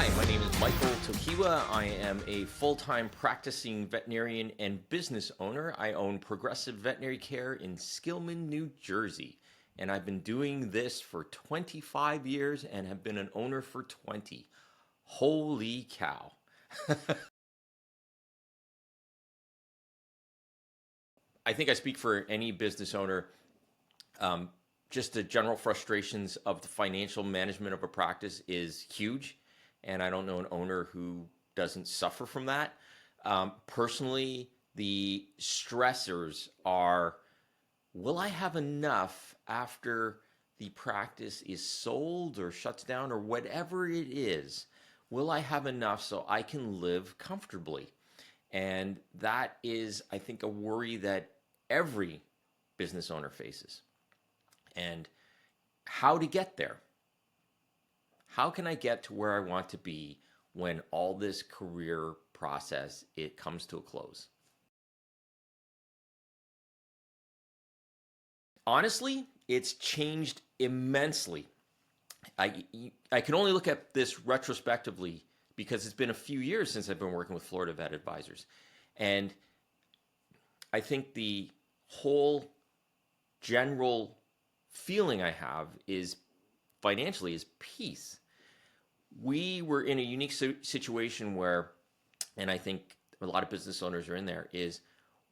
Hi, my name is Michael Tokiwa. I am a full-time practicing veterinarian and business owner. I own Progressive Veterinary Care in Skillman, New Jersey. And I've been doing this for 25 years and have been an owner for 20. Holy cow. I think I speak for any business owner. Just the general frustrations of the financial management of a practice is huge. And I don't know an owner who doesn't suffer from that. Personally, the stressors are, will I have enough after the practice is sold or shuts down or whatever it is? Will I have enough so I can live comfortably? And that is, I think, a worry that every business owner faces. And how to get there. How can I get to where I want to be when all this career process, it comes to a close? Honestly, it's changed immensely. I can only look at this retrospectively because it's been a few years since I've been working with Florida Vet Advisors. And I think the whole general feeling I have is financially is peace. We were in a unique situation where, and I think a lot of business owners are in there, is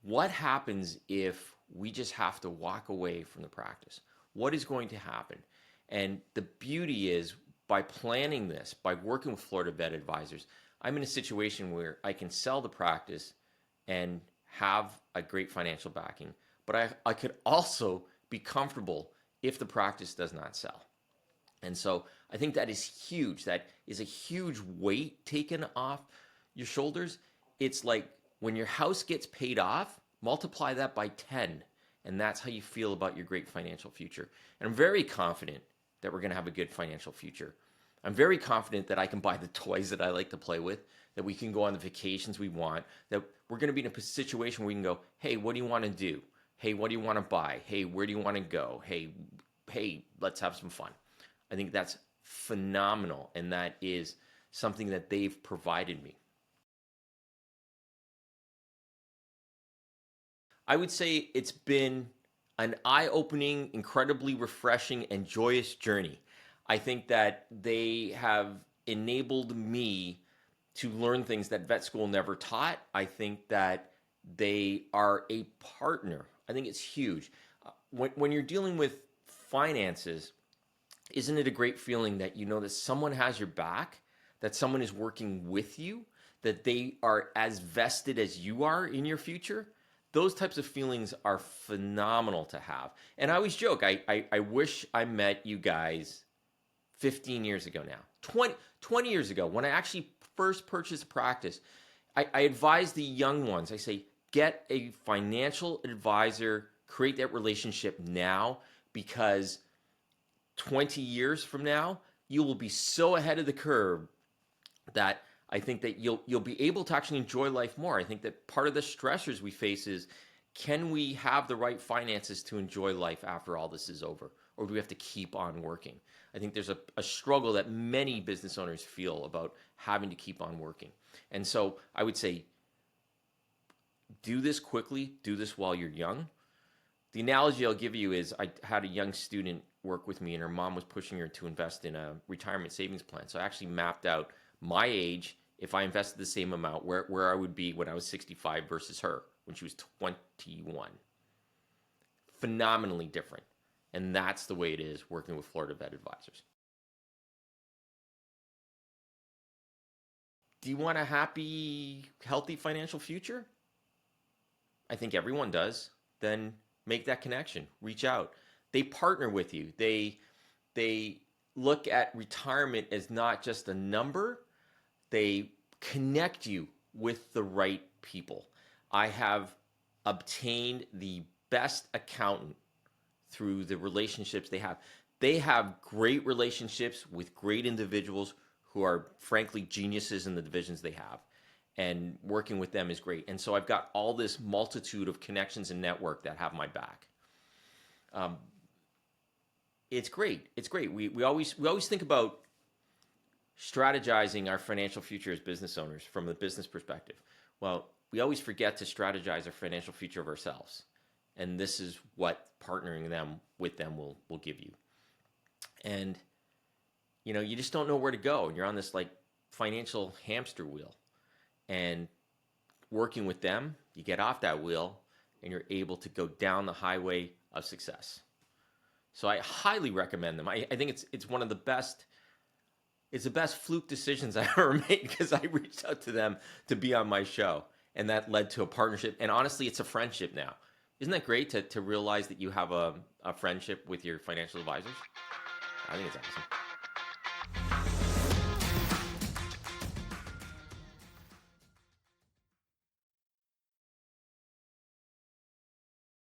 what happens if we just have to walk away from the practice? What is going to happen? And the beauty is by planning this, by working with Florida Vet Advisors, I'm in a situation where I can sell the practice and have a great financial backing, but I could also be comfortable if the practice does not sell. And so I think that is huge. That is a huge weight taken off your shoulders. It's like when your house gets paid off, multiply that by 10. And that's how you feel about your great financial future. And I'm very confident that we're going to have a good financial future. I'm very confident that I can buy the toys that I like to play with, that we can go on the vacations we want, that we're going to be in a situation where we can go, hey, what do you want to do? Hey, what do you want to buy? Hey, where do you want to go? Hey, let's have some fun. I think that's phenomenal, and that is something that they've provided me. I would say it's been an eye-opening, incredibly refreshing, and joyous journey. I think that they have enabled me to learn things that vet school never taught. I think that they are a partner. I think it's huge. When you're dealing with finances, isn't it a great feeling that you know that someone has your back, that someone is working with you, that they are as vested as you are in your future? Those types of feelings are phenomenal to have. And I always joke, I wish I met you guys 15 years ago now, 20 years ago, when I actually first purchased a practice. I advise the young ones, I say, get a financial advisor, create that relationship now, because 20 years from now, you will be so ahead of the curve that I think that you'll be able to actually enjoy life more. I think that part of the stressors we face is, can we have the right finances to enjoy life after all this is over? Or do we have to keep on working? I think there's a struggle that many business owners feel about having to keep on working. And so I would say, do this quickly, do this while you're young. The analogy I'll give you is I had a young student work with me, and her mom was pushing her to invest in a retirement savings plan. So I actually mapped out my age, if I invested the same amount, where I would be when I was 65 versus her when she was 21. Phenomenally different. And that's the way it is working with Florida Vet Advisors. Do you want a happy, healthy financial future? I think everyone does. Then make that connection. Reach out. They partner with you. They look at retirement as not just a number. They connect you with the right people. I have obtained the best accountant through the relationships they have. They have great relationships with great individuals who are frankly geniuses in the divisions they have. And working with them is great. And so I've got all this multitude of connections and network that have my back. It's great. It's great. We always think about strategizing our financial future as business owners from a business perspective. Well, we always forget to strategize our financial future of ourselves. And this is what partnering them with them will give you. And you just don't know where to go. And you're on this like financial hamster wheel. And working with them, you get off that wheel and you're able to go down the highway of success. So I highly recommend them. I think it's one of the best. It's the best fluke decisions I ever made because I reached out to them to be on my show. And that led to a partnership. And honestly, it's a friendship now. Isn't that great to realize that you have a friendship with your financial advisors? I think it's awesome.